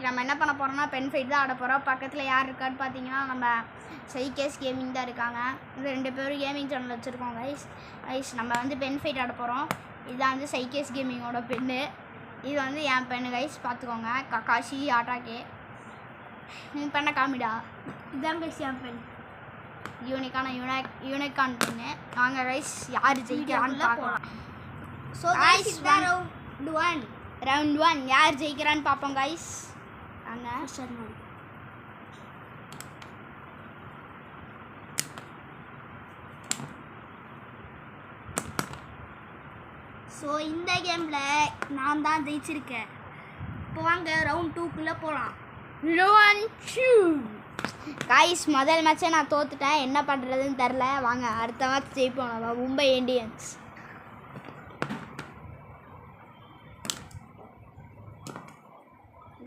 இன்றைக்கி நம்ம என்ன பண்ண போகிறோம்னா பென் ஃபைட் தான் ஆட போகிறோம். பக்கத்தில் யார் இருக்கான்னு பார்த்தீங்கன்னா நம்ம சைகேஸ் கேமிங் தான் இருக்காங்க. இந்த 2 பேரும் கேமிங் சேனல் வச்சுருக்கோம் கைஸ். நம்ம வந்து பென் ஃபைட் ஆட போகிறோம். இதுதான் வந்து சைகேஸ் கேமிங்கோட பென்னு. இது வந்து என் பெண்ணு கைஸ், பார்த்துக்கோங்க. கக்காஷி ஆட்டாக்கே உன் பெண்ணை காமிடா. இதுதான் கைஸ் என் பெண், யூனிக்கான் பெண்ணு. வாங்க கைஸ் யார் ஜெயிக்கிறான்னு பார்க்கலாம். ஸோ கைஸ் ரவுண்ட் 1 யார் ஜெயிக்கிறான்னு பார்ப்போம் கைஸ். வாங்க. ஸோ இந்த கேமில் நான் தான் ஜெயிச்சிருக்கேன். இப்போ வாங்க ரவுண்ட் 2க்குள்ளே போகலாம். ரவுண்ட் 2 கைஸ், முதல் மேட்ச்சே நான் தோத்துட்டேன். என்ன பண்ணுறதுன்னு தெரில. வாங்க அடுத்த மேட்ச் ஜெயிப்போம் நம்ம மும்பை இண்டியன்ஸ்.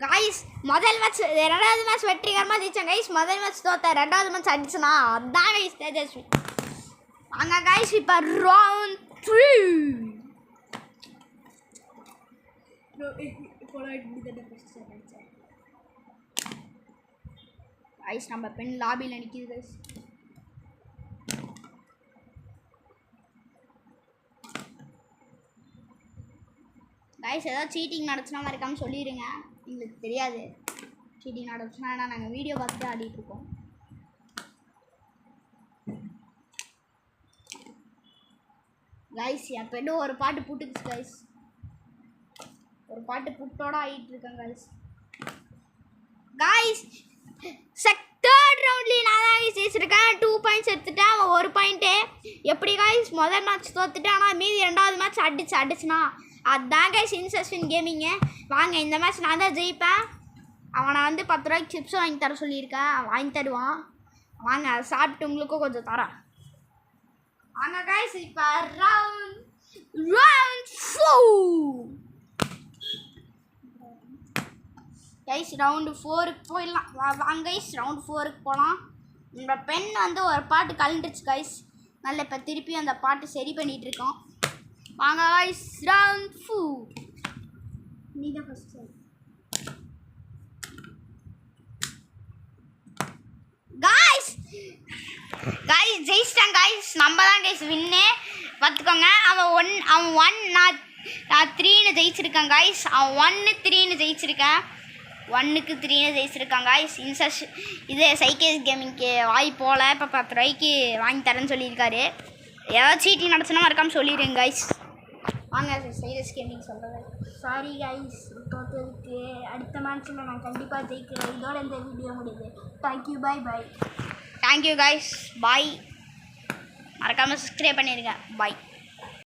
கைஸ் முதல் மேட்ச் 2வது மேட்ச் வெற்றிகரமாக ஜெயித்தேன் கைஸ். முதல் மேட்ச் தோத்தேன், 2வது மேட்ச் அடிச்சுனா அதான் கைஸ் தேஜஸ்வி. வாங்க கைஸ் இப்போ ரவுண்ட் 3. கைஸ் நம்ம பெண் லாபியில் நிற்கிது கைஸ். கைஸ் ஏதாவது சீட்டிங் நடச்சுனா மறக்காமல் சொல்லிடுங்க. எங்களுக்கு தெரியாது சீட்டிங் நடச்சுனா, ஏன்னா நாங்கள் வீடியோ பார்த்துட்டு ஆடிட்டுருக்கோம். கைஸ் என் பெண்ணு ஒரு பாட்டு புட்டுக்குச்சு கைஸ். ஒரு பாட்டு புட்டோட ஆகிட்டு இருக்கேன் கைஸ். கைஸ் தேர்ட் ரவுண்ட்லேயே நான் தான் ஜெயிச்சிருக்கேன். 2 பாயிண்ட்ஸ் எடுத்துட்டேன், அவன் 1 பாயிண்ட்டு. எப்படி கைஸ் முதல் மேட்ச் தோத்துட்டேன், ஆனால் மீதி 2வது மேட்ச் அடிச்சுனா அதுதான் கைஸ் இன்சஸ்வின் கேமிங்கு. வாங்க இந்த மேட்ச் நான் தான் ஜெயிப்பேன். அவனை வந்து 10 ரூபாய்க்கு சிப்ஸ் வாங்கி தர சொல்லியிருக்கேன், வாங்கி தருவான். வாங்க அதை சாப்பிட்டு உங்களுக்கும் கொஞ்சம் தரேன். வாங்க கைஸ் இப்போ ரவுண்ட் 4 கைஸ். ரவுண்டு 4க்கு போயிடலாம். வாங்க கைஸ் ரவுண்ட் 4க்கு போகலாம். இந்த பென் வந்து ஒரு பாட்டு கலண்டுருச்சு கைஸ். நல்ல இப்போ திருப்பி அந்த பாட்டு சரி பண்ணிகிட்ருக்கோம். வாங்க கைஸ் ரவுண்ட் 4. நீ தான் ஃபஸ்ட் கைஸ். ஜெயிச்சிட்டான் கைஸ். நம்ம தான் கைஸ் வின்னு, பார்த்துக்கோங்க. அவன் 1 நான் 3ன்னு ஜெயிச்சிருக்கேன் கைஸ். அவன் 1 3ன்னு ஜெயிச்சிருக்கேன். 1க்கு 3ன்னு ஜெயிச்சிருக்காங்க கைஸ். இது சைகேஸ் கேமிங்க்கு வாய் போல் இப்போ 10 ரூபாய்க்கு வாங்கி தரேன்னு சொல்லியிருக்காரு. ஏதாவது சீட்டிங் நடச்சுன்னா மறக்காமல் சொல்லிடுங்க கைஸ். வாங்க சைகேஸ் கேமிங் சொல்கிறேன். சாரி கைஸ் தோற்றதுக்கு. அடுத்த மேட்ச்சில் நான் கண்டிப்பாக ஜெயிக்கிறேன். இதோட இந்த வீடியோ முடியுது. Thank you, bye. Thank you guys, bye. மறக்காமல் சப்ஸ்கிரைப் பண்ணிடுங்க. பாய்.